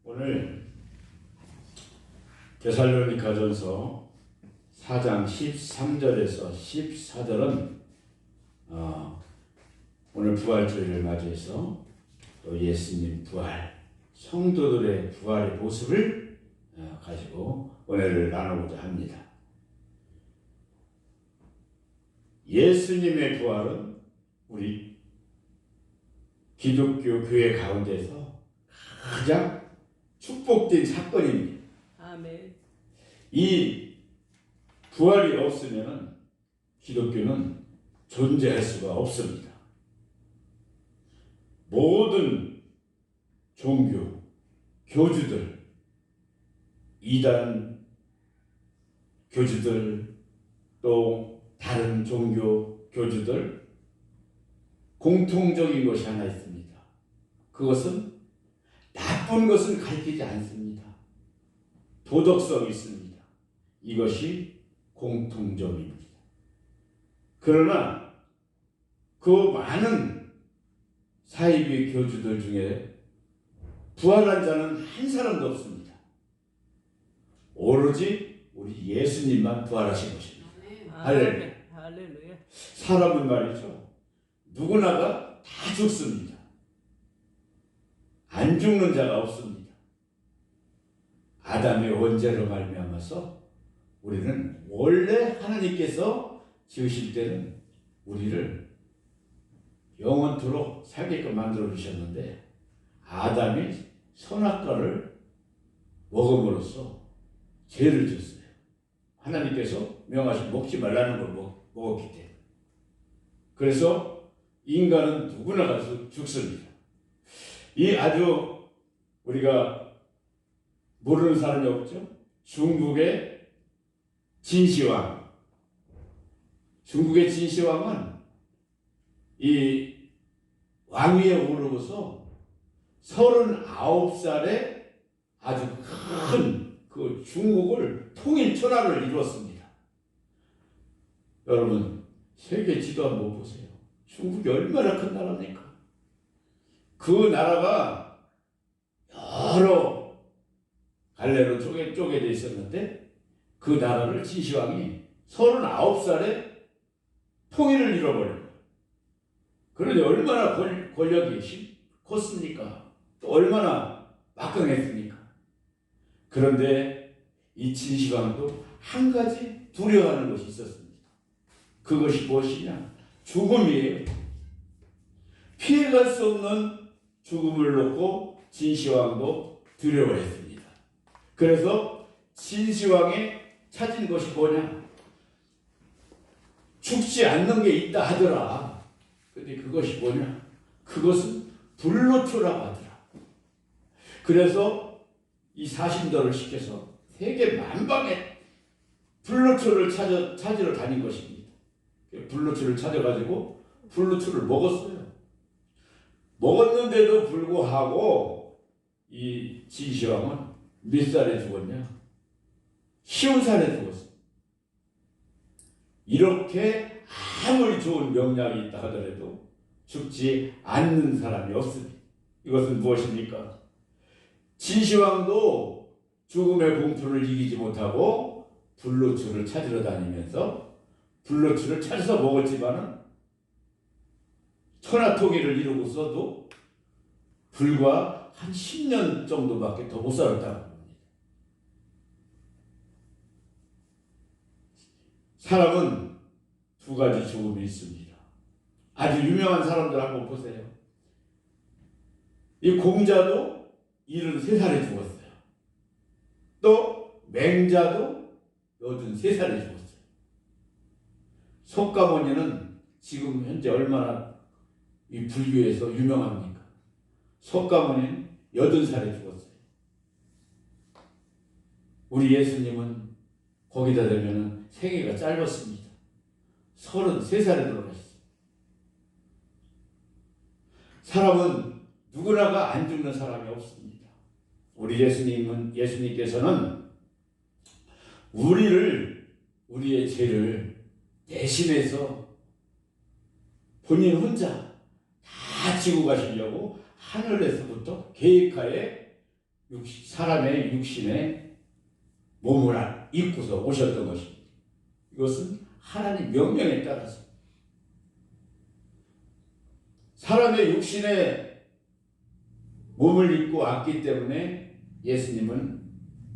오늘 데살로니가전서 4장 13절에서 14절은 오늘 부활주일을 맞이해서 또 예수님 부활, 성도들의 부활의 모습을 가지고 은혜를 나누고자 합니다. 예수님의 부활은 우리 기독교 교회 가운데서 가장 축복된 사건입니다. 아멘. 이 부활이 없으면 기독교는 존재할 수가 없습니다. 모든 종교, 교주들, 이단 교주들, 또 다른 종교 교주들 공통적인 것이 하나 있습니다. 그것은 나쁜 것은 가르치지 않습니다. 도덕성이 있습니다. 이것이 공통점입니다. 그러나 그 많은 사이비 교주들 중에 부활한 자는 한 사람도 없습니다. 오로지 우리 예수님만 부활하신 것입니다. 할렐루야. 사람은 말이죠, 누구나가 다 죽습니다. 안 죽는 자가 없습니다. 아담의 원죄로 말미암아서 우리는 원래 하나님께서 지으실 때는 우리를 영원토록 살게끔 만들어 주셨는데 아담이 선악과를 먹음으로써 죄를 졌어요. 하나님께서 명하신 먹지 말라는 걸 먹었기 때문에. 그래서 인간은 누구나가 죽습니다. 이 아주 우리가 모르는 사람이 없죠. 중국의 진시황. 중국의 진시황은 이 왕위에 오르고서 39살에 아주 큰 그 중국을 통일 천하를 이루었습니다. 여러분, 세계 지도 한번 보세요. 중국이 얼마나 큰 나라입니까? 그 나라가 여러 갈래로 쪼개져 있었는데 그 나라를 진시황이 39살에 통일을 잃어버려요. 그런데 얼마나 권력이 컸습니까? 또 얼마나 막강했습니까? 그런데 이 진시황도 한 가지 두려워하는 것이 있었습니다. 그것이 무엇이냐? 죽음이에요. 피해갈 수 없는 죽음을 놓고 진시황도 두려워했습니다. 그래서 진시황이 찾은 것이 뭐냐? 죽지 않는 게 있다 하더라. 근데 그것이 뭐냐? 그것은 불로초라고 하더라. 그래서 이 사신도를 시켜서 세계 만방에 불로초를 찾으러 다닌 것입니다. 불로초를 찾아가지고 불로초를 먹었어요. 먹었는데도 불구하고 이 진시황은 몇 살에 죽었냐? 50살에 죽었어요. 이렇게 아무리 좋은 명약이 있다 하더라도 죽지 않는 사람이 없습니다. 이것은 무엇입니까? 진시황도 죽음의 공포를 이기지 못하고 불로초를 찾으러 다니면서 불로초를 찾아서 먹었지만은 천하통일을 이루고서도 불과 한 10년 정도밖에 더 못 살았다고 합니다. 사람은 두 가지 죽음이 있습니다. 아주 유명한 사람들 한번 보세요. 이 공자도 73살에 죽었어요. 또 맹자도 83살에 죽었어요. 석가모니는 지금 현재 얼마나 이 불교에서 유명합니까? 석가모니는 80살에 죽었어요. 우리 예수님은 거기다 대면 생애가 짧았습니다. 33살에 돌아가셨어요. 사람은 누구나가 안 죽는 사람이 없습니다. 우리 예수님께서는 우리의 죄를 대신해서 본인 혼자 다 지고 가시려고 하늘에서부터 계획하에 사람의 육신에 몸을 입고서 오셨던 것입니다. 이것은 하나님 명령에 따라서 사람의 육신에 몸을 입고 왔기 때문에 예수님은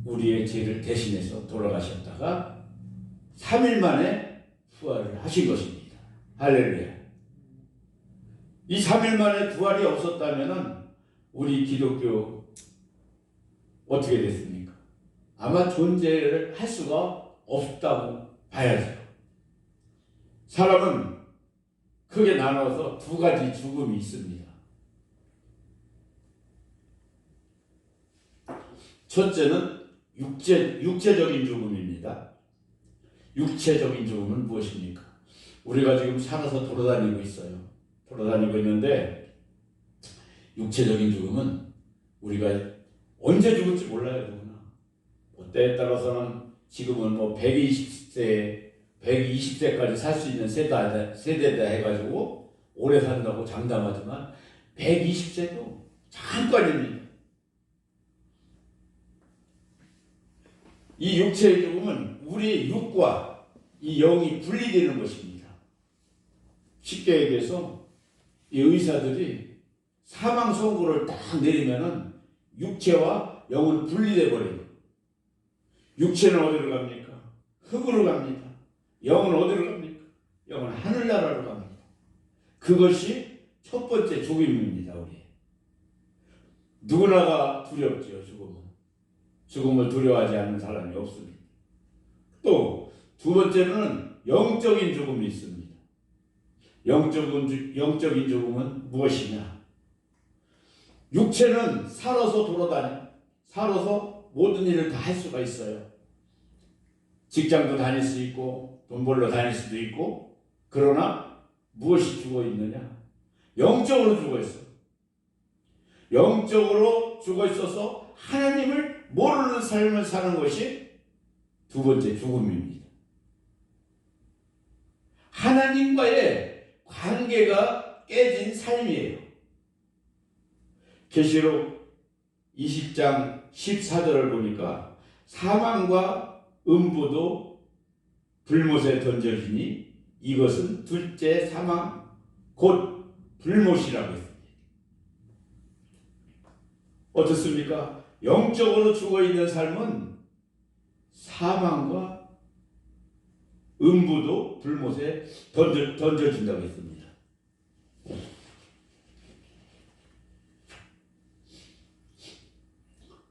우리의 죄를 대신해서 돌아가셨다가 3일 만에 부활을 하신 것입니다. 할렐루야. 이 3일 만에 부활이 없었다면 우리 기독교 어떻게 됐습니까? 아마 존재를 할 수가 없다고 봐야죠. 사람은 크게 나눠서 두 가지 죽음이 있습니다. 첫째는 육체적인 죽음입니다. 육체적인 죽음은 무엇입니까? 우리가 지금 살아서 돌아다니고 있어요. 돌아다니고 있는데 육체적인 죽음은 우리가 언제 죽을지 몰라요. 누구나. 때에 따라서는 지금은 120세까지 살 수 있는 세대다 해가지고 오래 산다고 장담하지만 120세도 잠깐입니다. 이 육체의 죽음은 우리의 육과 이 영이 분리되는 것입니다. 쉽게 얘기해서 이 의사들이 사망 선고를 딱 내리면은 육체와 영은 분리돼 버려요. 육체는 어디로 갑니까? 흙으로 갑니다. 영은 어디로 갑니까? 영은 하늘나라로 갑니다. 그것이 첫 번째 죽음입니다. 우리 누구나가 두렵죠. 죽음을 두려워하지 않는 사람이 없습니다. 또 두 번째는 영적인 죽음이 있습니다. 영적인 죽음은 무엇이냐? 육체는 살아서 모든 일을 다 할 수가 있어요. 직장도 다닐 수 있고 돈 벌러 다닐 수도 있고, 그러나 무엇이 죽어 있느냐? 영적으로 죽어 있어. 영적으로 죽어 있어서 하나님을 모르는 삶을 사는 것이 두 번째 죽음입니다. 하나님과의 관계가 깨진 삶이에요. 계시록 20장 14절을 보니까 사망과 음부도 불못에 던져지니 이것은 둘째 사망 곧 불못이라고 했습니다. 어떻습니까? 영적으로 죽어있는 삶은 사망과 음부도 불못에 던져진다고 했습니다.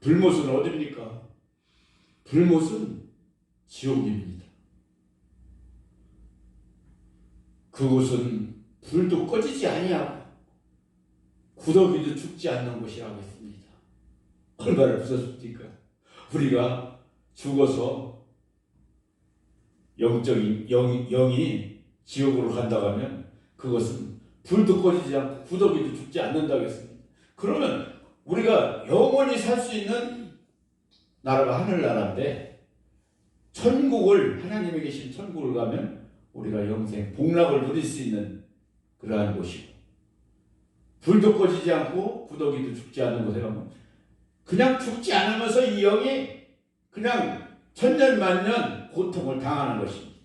불못은 어디입니까? 불못은 지옥입니다. 그곳은 불도 꺼지지 아니하고 구더기도 죽지 않는 곳이라고 했습니다. 얼마나 무섭습니까? 우리가 죽어서 영이 지옥으로 간다고 하면 그것은 불도 꺼지지 않고 구더기도 죽지 않는다고 했습니다. 그러면 우리가 영원히 살 수 있는 나라가 하늘나라인데, 하나님에 계신 천국을 가면 우리가 영생 복락을 누릴 수 있는 그러한 곳이고, 불도 꺼지지 않고 구더기도 죽지 않는 곳에 가면 그냥 죽지 않으면서 이 영이 그냥 천년만년 고통을 당하는 것입니다.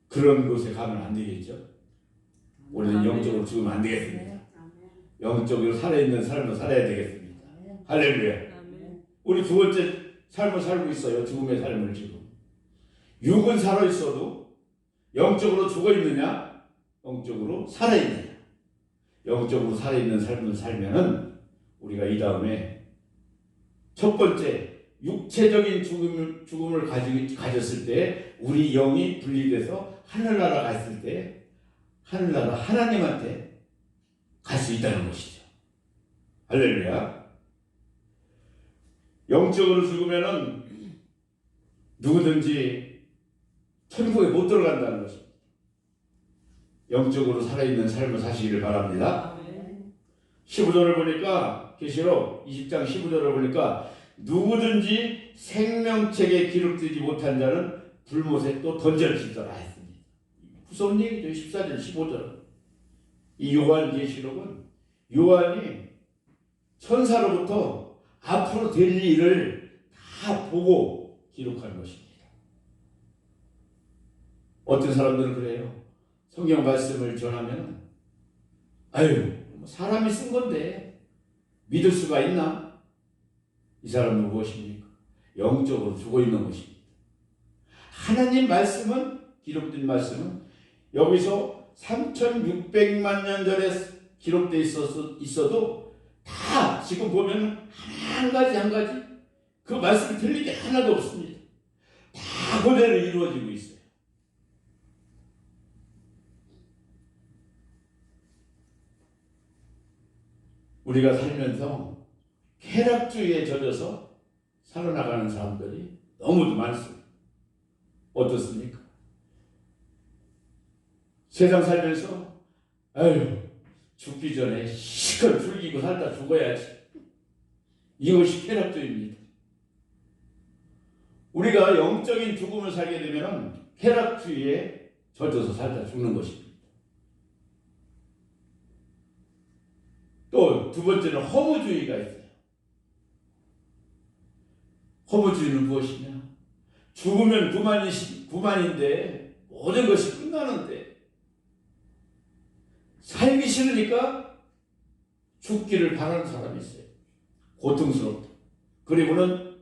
그런 곳에 가면 안 되겠죠. 우리는 영적으로 죽으면 안 되겠습니다. 영적으로 살아있는 삶을 살아야 되겠습니다. 할렐루야. 우리 두 번째 삶을 살고 있어요. 죽음의 삶을 지금. 육은 살아있어도 영적으로 죽어있느냐? 영적으로 살아있느냐? 영적으로 살아있는 삶을 살면은 우리가 이 다음에 첫 번째 육체적인 죽음을 가졌을 때 우리 영이 분리돼서 하늘나라 갔을 때 하늘나라 하나님한테 갈 수 있다는 것이죠. 할렐루야. 영적으로 죽으면은 누구든지 천국에 못 들어간다는 것입니다. 영적으로 살아있는 삶을 사시기를 바랍니다. 15절을 보니까 계시록 20장 15절을 보니까 누구든지 생명책에 기록되지 못한 자는 불못에 또 던져지더라 했습니다. 무서운 얘기죠. 14절 15절. 이 요한계시록은 요한이 천사로부터 앞으로 될 일을 다 보고 기록한 것입니다. 어떤 사람들은 그래요. 성경 말씀을 전하면 아유 사람이 쓴 건데 믿을 수가 있나? 이 사람은 무엇입니까? 영적으로 죽어 있는 것입니다. 하나님 말씀은 기록된 말씀은 여기서 3600만 년 전에 기록되어 있어도 다 지금 보면 한 가지 한 가지 그 말씀이 틀린 게 하나도 없습니다. 다 그대로 이루어지고 있어요. 우리가 살면서 쾌락주의에 젖어서 살아나가는 사람들이 너무도 많습니다. 어떻습니까? 세상 살면서 아유 죽기 전에 시컷 즐기고 살다 죽어야지. 이것이 쾌락주의입니다. 우리가 영적인 죽음을 살게 되면 쾌락주의에 젖어서 살다 죽는 것입니다. 또 두 번째는 허무주의가 있어요. 허무주의는 무엇이냐? 죽으면 그만인데 모든 것이 끝나는데 살기 싫으니까 죽기를 바라는 사람이 있어요. 고통스럽다. 그리고는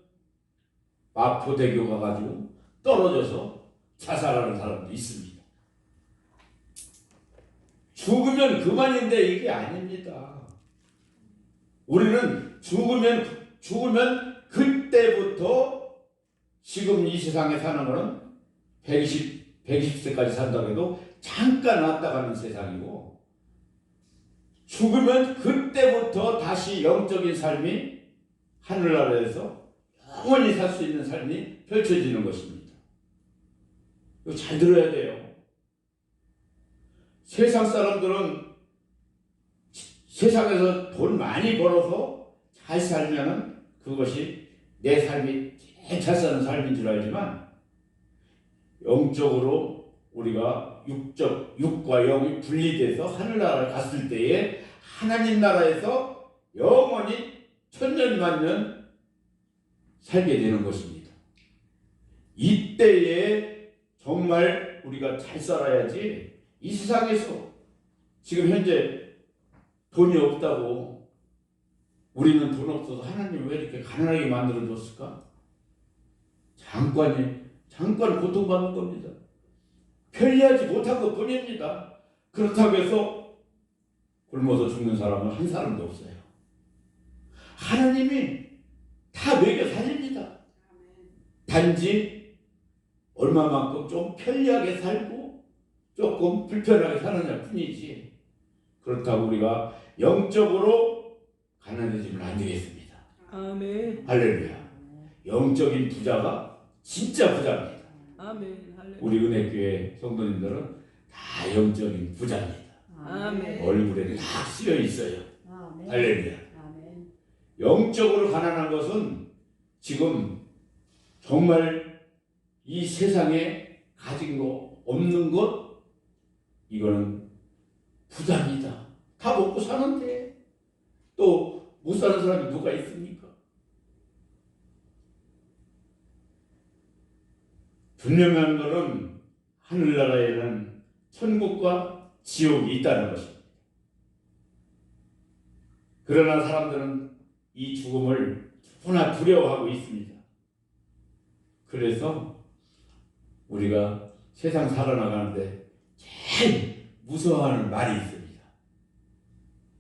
마포대교 가가지고 떨어져서 자살하는 사람도 있습니다. 죽으면 그만인데 이게 아닙니다. 우리는 죽으면 그때부터 지금 이 세상에 사는 거는 120세까지 산다고 해도 잠깐 왔다 가는 세상이고 죽으면 그때부터 다시 영적인 삶이 하늘나라에서 영원히 살 수 있는 삶이 펼쳐지는 것입니다. 이거 잘 들어야 돼요. 세상 사람들은 세상에서 돈 많이 벌어서 잘 살면은 그것이 내 삶이 제일 잘 사는 삶인 줄 알지만 영적으로 우리가 육과 영이 분리돼서 하늘나라를 갔을 때에 하나님 나라에서 영원히 천년만년 살게 되는 것입니다. 이때에 정말 우리가 잘 살아야지 이 세상에서 지금 현재 돈이 없다고 우리는 돈 없어서 하나님 왜 이렇게 가난하게 만들어줬을까? 잠깐 고통받는 겁니다. 편리하지 못한 것 뿐입니다. 그렇다고 해서 굶어서 죽는 사람은 한 사람도 없어요. 하나님이 다 먹여 살립니다. 단지 얼마만큼 좀 편리하게 살고 조금 불편하게 사느냐 뿐이지 그렇다고 우리가 영적으로 가난해지면 안 되겠습니다. 아멘. 할렐루야. 영적인 부자가 진짜 부자입니다. 아멘. 할렐루야. 우리 은혜교회 성도님들은 다 영적인 부자입니다. 아멘. 얼굴에 다 쓰여 있어요. 아멘. 할렐루야. 아멘. 영적으로 가난한 것은 지금 정말 이 세상에 가진 거 없는 것 이거는 부자입니다. 다 먹고 사는데 또 못 사는 사람이 누가 있습니까? 분명한 것은 하늘나라에는 천국과 지옥이 있다는 것입니다. 그러나 사람들은 이 죽음을 너무나 두려워하고 있습니다. 그래서 우리가 세상 살아나가는데 제일 무서워하는 말이 있습니다.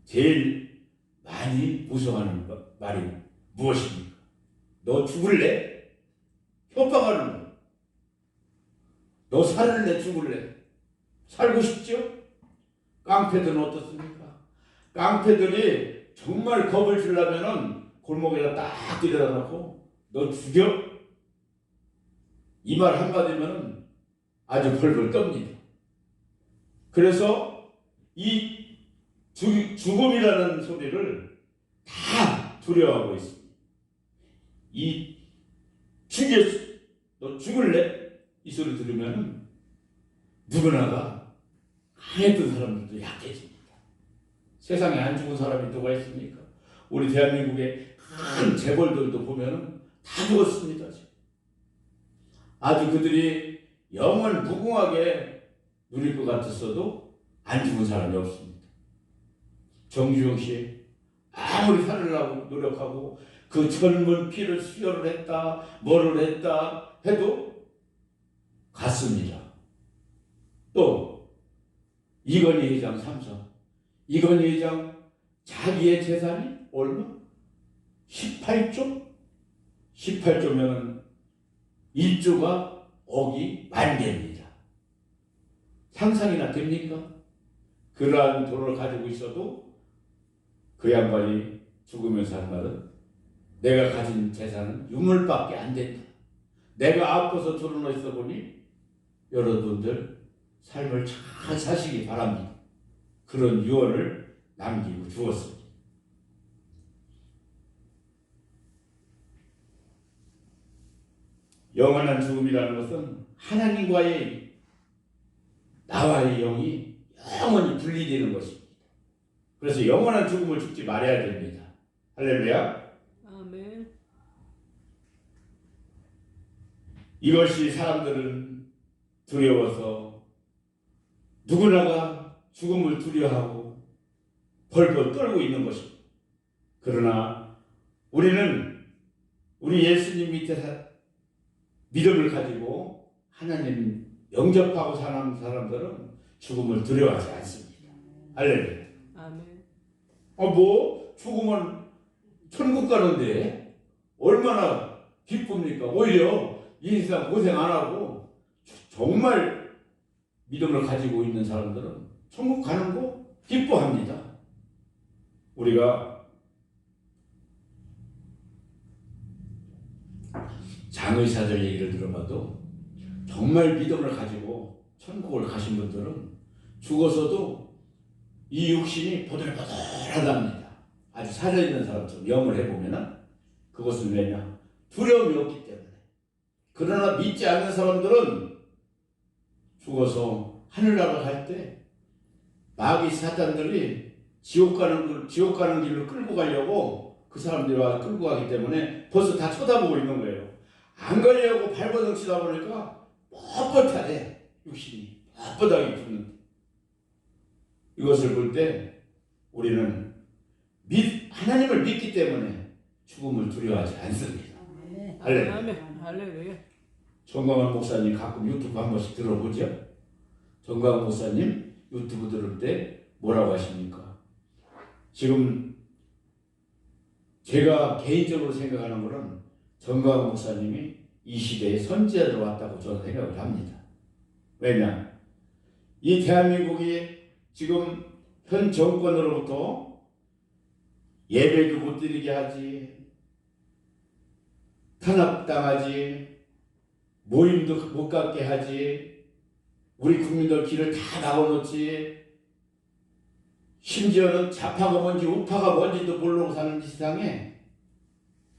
제일 많이 무서워하는 말이 무엇입니까? 너 죽을래? 협박하는 거. 너 살을래? 죽을래? 살고 싶죠? 깡패들은 어떻습니까? 깡패들이 정말 겁을 주려면은 골목에다 딱 들여다 놓고 너 죽여? 이 말 한마디면 아주 벌벌 떱니다. 그래서 이 죽음이라는 소리를 다 두려워하고 있습니다. 이 죽였어. 너 죽을래? 이 소리 들으면 누구나가 강했던 사람들도 약해집니다. 세상에 안 죽은 사람이 누가 있습니까? 우리 대한민국의 큰 재벌들도 보면 다 죽었습니다. 아주 그들이 영원 무궁하게 누릴 것 같았어도 안 죽은 사람이 없습니다. 정주영 씨 아무리 살으려고 노력하고 그 젊은 피를 수혈을 했다 뭐를 했다 해도 갔습니다. 또 이건희 회장 삼성, 이건희 회장 자기의 재산이 얼마? 18조? 18조면 1조가 억이 만개입니다. 상상이나 됩니까? 그러한 돈을 가지고 있어도 그 양반이 죽으면서 한 말은 내가 가진 재산은 유물밖에 안 된다. 내가 아파서 드러나 있어 보니 여러분들 삶을 잘 사시기 바랍니다. 그런 유언을 남기고 죽었습니다. 영원한 죽음이라는 것은 하나님과의 나와의 영이 영원히 분리되는 것입니다. 그래서 영원한 죽음을 죽지 말아야 됩니다. 할렐루야. 아멘. 이것이 사람들은 두려워서 누구나가 죽음을 두려워하고 벌벌 떨고 있는 것입니다. 그러나 우리는 우리 예수님 밑에 믿음을 가지고 하나님 영접하고 사는 사람들은 죽음을 두려워하지 않습니다. 할렐루야. 아멘. 죽으면 천국 가는데 얼마나 기쁩니까? 오히려 이 세상 고생 안 하고 정말 믿음을 가지고 있는 사람들은 천국 가는 거 기뻐합니다. 우리가 장의사들 얘기를 들어봐도 정말 믿음을 가지고 천국을 가신 분들은 죽어서도 이 육신이 보들보들하답니다. 아주 살아있는 사람처럼 영을 해보면 그것은 왜냐? 두려움이 없기 때문에. 그러나 믿지 않는 사람들은 죽어서 하늘나라 갈 때 마귀 사탄들이 지옥 가는 길로 끌고 가려고 그 들이 와서 끌고 가기 때문에 벌써 다 쳐다보고 있는 거예요. 안 가려고 발버둥 치다 보니까 뻣뻣하대. 육신이 뻣뻣하게 죽는. 이것을 볼 때 우리는 하나님을 믿기 때문에 죽음을 두려워하지 않습니다. 할렐루야. 아멘. 할렐루야. 정광훈 목사님 가끔 유튜브 한 번씩 들어보죠. 정광훈 목사님 유튜브 들을 때 뭐라고 하십니까? 지금 제가 개인적으로 생각하는 것은 정광훈 목사님이 이 시대에 선지자로 왔다고 저는 생각을 합니다. 왜냐? 이 대한민국이 지금 현 정권으로부터 예배도 못 드리게 하지, 탄압당하지, 모임도 못 갖게 하지, 우리 국민들 길을 다 막아놓지, 심지어는 좌파가 뭔지 우파가 뭔지도 모르고 사는 세상에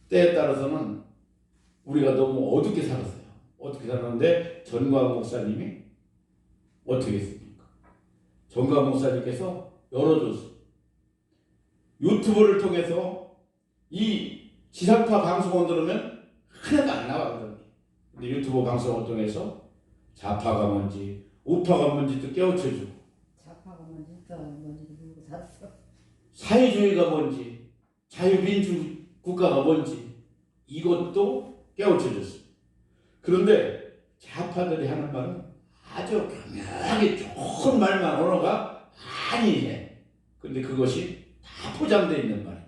때에 따라서는 우리가 너무 어둡게 살았어요. 어떻게 살았는데 전광훈 목사님이 어떻게 했습니까? 전광훈 목사님께서 열어줬어요. 유튜브를 통해서 이 지상파 방송을 들으면 하나도 안 나와거든요. 근데 유튜브 방송을 통해서 좌파가 뭔지 우파가 뭔지도 깨우쳐주고, 좌파가 뭔지 우파가 뭔지도 모르고 살았어. 사회주의가 뭔지 자유민주 국가가 뭔지 이것도 깨우쳐줬어요. 그런데 좌파들이 하는 말은 아주 교묘하게 좋은 말만 언어가 많이 해. 근데 그것이 다 포장되어 있는 말이에요.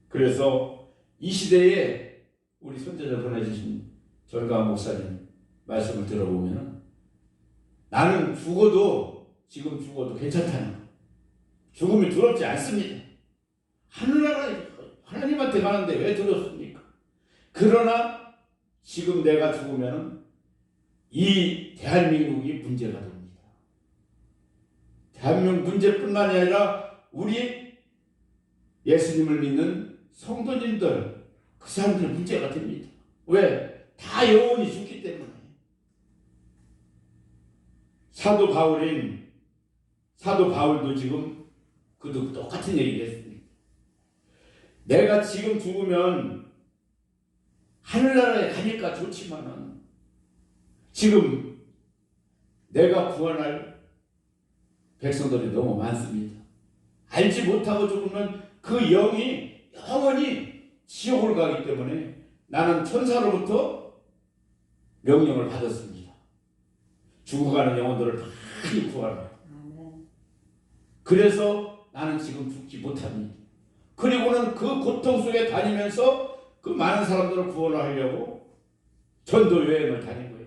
그래서 이 시대에 우리 선제자 보내주신 전광훈 목사님 말씀을 들어보면 나는 지금 죽어도 괜찮다는 거. 죽음이 두렵지 않습니다. 하늘나라 하나님한테 가는데 왜 두렵습니까? 그러나 지금 내가 죽으면 이 대한민국이 문제가 됩니다. 대한민국 문제뿐만이 아니라 우리 예수님을 믿는 성도님들, 그 사람들 문제가 됩니다. 왜? 다 영원히 죽기 때문에. 사도 바울도 지금 그도 똑같은 얘기를 했습니다. 내가 지금 죽으면 하늘나라에 가니까 좋지만은 지금 내가 구원할 백성들이 너무 많습니다. 알지 못하고 죽으면 그 영이 영원히 지옥을 가기 때문에 나는 천사로부터 명령을 받았습니다. 죽어가는 영혼들을 많이 구하라. 그래서 나는 지금 죽지 못합니다. 그리고는 그 고통 속에 다니면서 그 많은 사람들을 구원하려고 전도 여행을 다닌 거예요.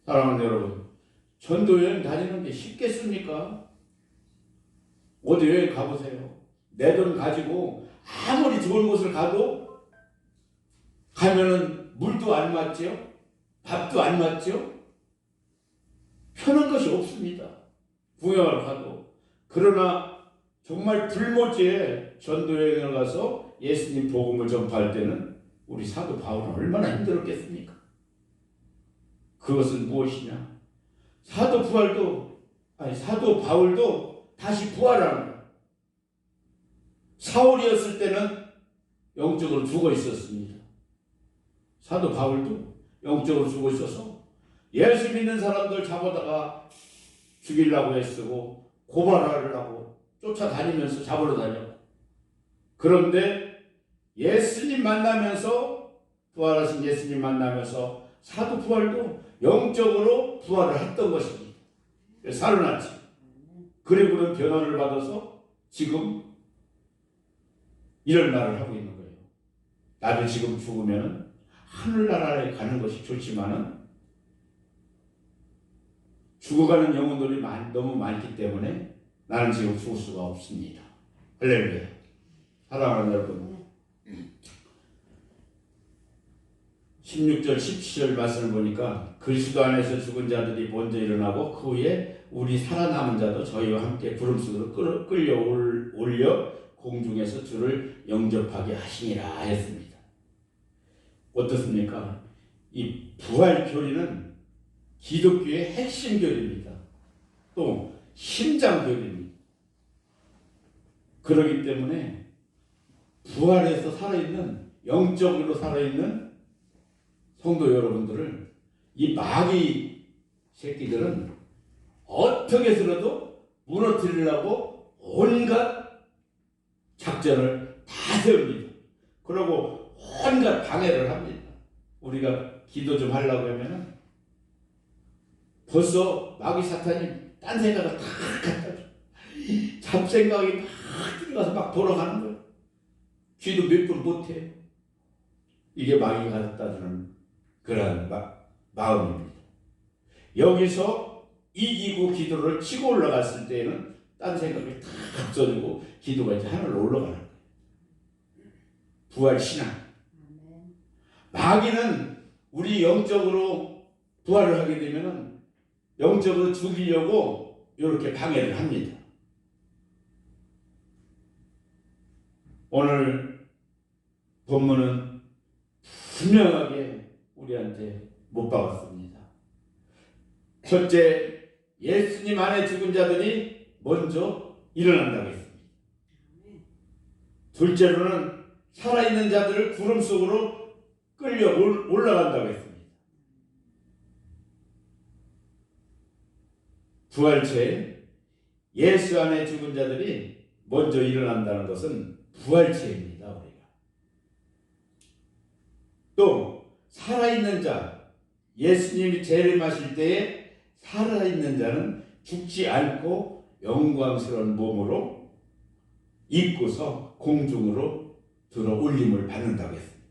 사랑하는 여러분, 전도 여행 다니는 게 쉽겠습니까? 어디 여행 가보세요. 내 돈 가지고 아무리 좋은 곳을 가면은 물도 안 맞죠? 밥도 안 맞죠? 편한 것이 없습니다. 구경을 가도. 그러나 정말 불모지에 전도여행을 가서 예수님 복음을 전파할 때는 우리 사도 바울은 얼마나 힘들었겠습니까? 그것은 무엇이냐? 사도 바울도 다시 부활하는 거예요. 사울이었을 때는 영적으로 죽어 있었습니다. 사도 바울도 영적으로 죽어 있어서 예수 믿는 사람들 잡아다가 죽이려고 애쓰고 고발하려고 쫓아다니면서 잡으러 다녔고, 그런데 예수님 만나면서, 부활하신 예수님 만나면서 사도 부활도 영적으로 부활을 했던 것입니다. 살아났지. 그리고는 변화를 받아서 지금 이런 말을 하고 있는 거예요. 나도 지금 죽으면 하늘나라에 가는 것이 좋지만은 죽어가는 영혼들이 너무 많기 때문에 나는 지금 죽을 수가 없습니다. 할렐루야. 사랑하는 여러분, 16절 17절 말씀을 보니까 그리스도 안에서 죽은 자들이 먼저 일어나고 그 후에 우리 살아남은 자도 저희와 함께 구름 속으로 끌려 올려 공중에서 주를 영접하게 하시니라 했습니다. 어떻습니까? 이 부활 교리는 기독교의 핵심 교리입니다. 또 심장 교리입니다. 그렇기 때문에 부활해서 살아있는, 영적으로 살아있는 성도 여러분들을 이 마귀 새끼들은 어떻게 해서라도 무너뜨리려고 온갖 작전을 다 세웁니다. 그리고 온갖 방해를 합니다. 우리가 기도 좀 하려고 하면은 벌써 마귀 사탄이 딴 생각을 다 갖다 줘. 잡생각이 막 들어가서 막 돌아가는 거예요. 기도 몇 분 못해요. 이게 마귀가 갖다 주는 그런 마음입니다. 여기서 이기고 기도를 치고 올라갔을 때는 딴 생각이 다 없어지고 기도가 이제 하늘로 올라가는 거예요. 부활 신앙. 마귀는 우리 영적으로 부활을 하게 되면은 영적으로 죽이려고 이렇게 방해를 합니다. 오늘 본문은 분명하게 우리한테 못 박았습니다. 첫째, 예수님 안에 죽은 자들이 먼저 일어난다고 했습니다. 둘째로는 살아있는 자들을 구름 속으로 끌려 올라간다고 했습니다. 부활체에 예수 안에 죽은 자들이 먼저 일어난다는 것은 부활체입니다. 우리가 또 살아있는 자, 예수님이 재림하실 때에 살아있는 자는 죽지 않고 영광스러운 몸으로 입고서 공중으로 들어 올림을 받는다고 했습니다.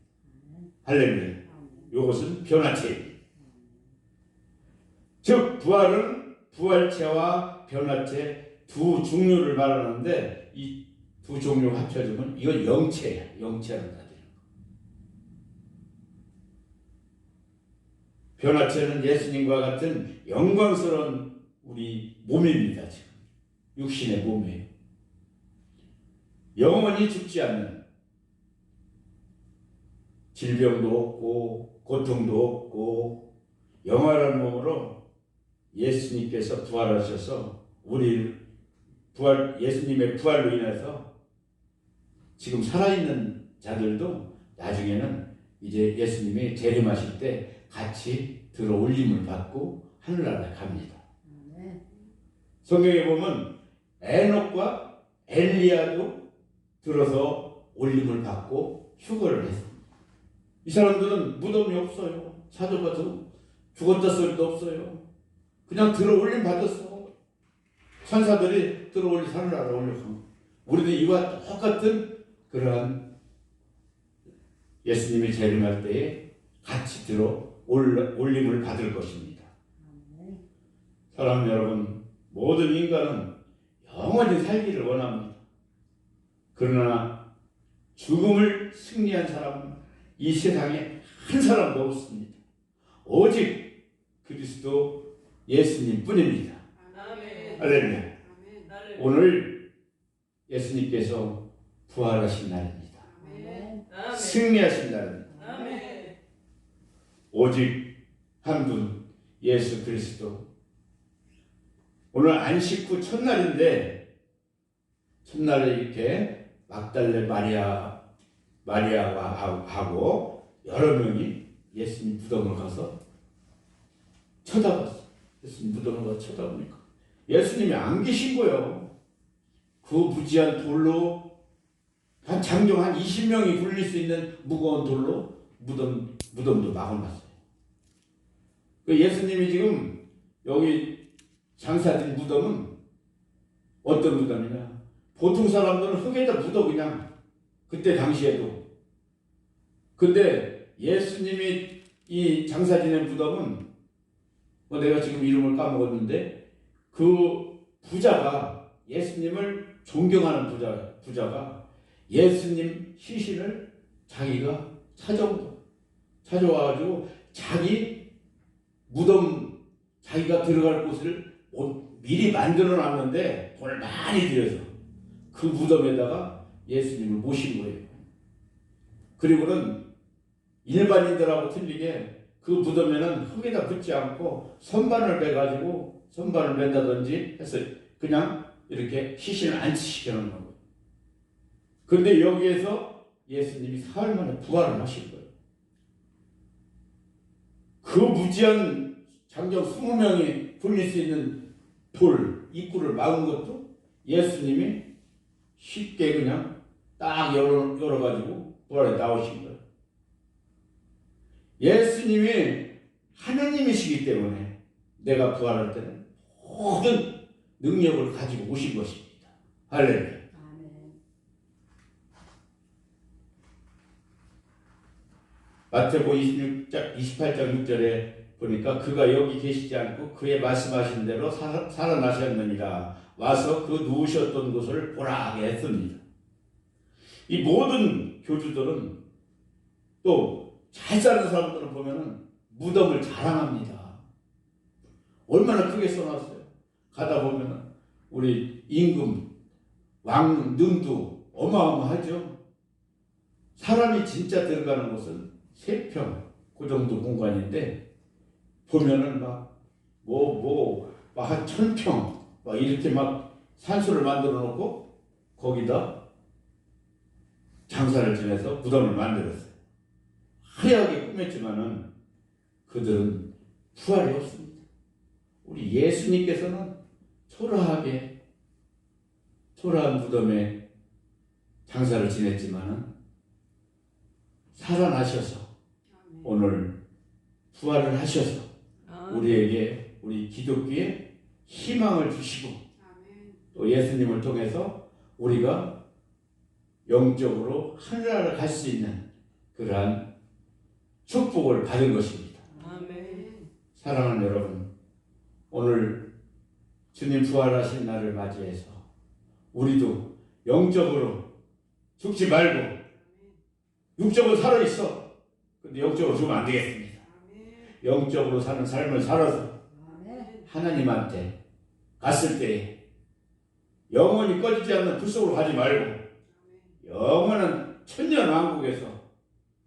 할렐루야. 이것은 변화체입니다. 즉 부활은 부활체와 변화체 두 종류를 말하는데 이 두 종류 합쳐지면 이건 영체야. 영체라는 단어예요. 변화체는 예수님과 같은 영광스러운 우리 몸입니다. 지금 육신의 몸이에요. 영원히 죽지 않는, 질병도 없고 고통도 없고 영원한 몸으로 예수님께서 부활하셔서 우리 예수님의 부활로 인해서 지금 살아있는 자들도 나중에는 이제 예수님이 재림하실 때 같이 들어 올림을 받고 하늘나라에 갑니다. 성경에 보면 에녹과 엘리야도 들어서 올림을 받고 휴거를 했습니다. 이 사람들은 무덤이 없어요. 찾아봐도 죽었다 소리도 없어요. 그냥 들어 올림 받았어. 천사들이 들어 올리 하늘나라에 올려서 우리도 이와 똑같은 그러한 예수님이 재림할 때에 같이 들어 올림을 받을 것입니다. 사랑하는 여러분, 모든 인간은 영원히 살기를 원합니다. 그러나 죽음을 승리한 사람은 이 세상에 한 사람도 없습니다. 오직 그리스도 예수님 뿐입니다. 할렐루야. 오늘 예수님께서 부활하신 날입니다. 승리하신 날입니다. 오직 한 분 예수 그리스도. 오늘 안식 후 첫날인데 첫날에 이렇게 막달레 마리아와 하고 여러 명이 예수님 무덤을 가서 쳐다봤어. 예수님 무덤을 가서 쳐다보니까 예수님이 안 계신 거예요. 그 무지한 돌로 한 장정 한 20명이 굴릴 수 있는 무거운 돌로 무덤도 막아놨어요. 그 예수님이 지금 여기 장사된 무덤은 어떤 무덤이냐? 보통 사람들은 흙에다 묻어 그냥 그때 당시에도. 근데 예수님이 이 장사 지낸 무덤은 내가 지금 이름을 까먹었는데 그 부자가 예수님을 존경하는 부자가 예수님 시신을 자기가 찾아와가지고 자기 무덤 자기가 들어갈 곳을 미리 만들어 놨는데 돈을 많이 들여서 그 무덤에다가 예수님을 모신 거예요. 그리고는 일반인들하고 틀리게 그 무덤에는 흙에다 붙지 않고 선반을 빼가지고 선반을 맨다든지 해서 그냥 이렇게 시신을 안치시켜 놓은 거예요. 그런데 여기에서 예수님이 사흘 만에 부활을 하신 거예요. 그 무지한 장정 20명이 굴릴 수 있는 돌 입구를 막은 것도 예수님이 쉽게 그냥 딱 열어가지고 부활에 나오신 거예요. 예수님이 하나님이시기 때문에 내가 부활할 때는 모든 능력을 가지고 오신 것입니다. 할렐루야. 마태복음 28장 6절에 보니까 그가 여기 계시지 않고 그의 말씀하신 대로 살아나셨느니라. 와서 그 누우셨던 곳을 보라 하게 했습니다. 이 모든 교주들은 또 잘 사는 사람들을 보면은 무덤을 자랑합니다. 얼마나 크게 써놨어요. 가다 보면은 우리 임금, 왕릉도 어마어마하죠. 사람이 진짜 들어가는 곳은 3평 그 정도 공간인데 보면은 막 한 1000평 막 이렇게 막 산수를 만들어 놓고 거기다 장사를 지내서 무덤을 만들었어요. 화려하게 꾸몄지만은 그들은 부활이 없습니다. 우리 예수님께서는 초라한 무덤에 장사를 지냈지만은 살아나셔서 오늘 부활을 하셔서 우리에게 우리 기독교에 희망을 주시고 또 예수님을 통해서 우리가 영적으로 하늘나라를 갈 수 있는 그러한 축복을 받은 것입니다. 아멘. 사랑하는 여러분, 오늘 주님 부활하신 날을 맞이해서 우리도 영적으로 죽지 말고 육적으로 살아있어. 근데 영적으로 죽으면 안 되겠습니다. 영적으로 사는 삶을 살아서 하나님한테 갔을 때 영원히 꺼지지 않는 불 속으로 가지 말고 영원한 천년 왕국에서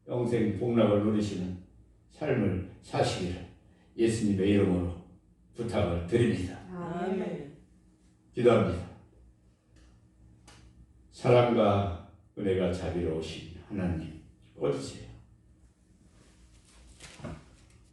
영생 복락을 누리시는 삶을 사시기를 예수님의 이름으로 부탁을 드립니다. 아멘. 기도합니다. 사랑과 은혜가 자비로우신 하나님 꺼주세요.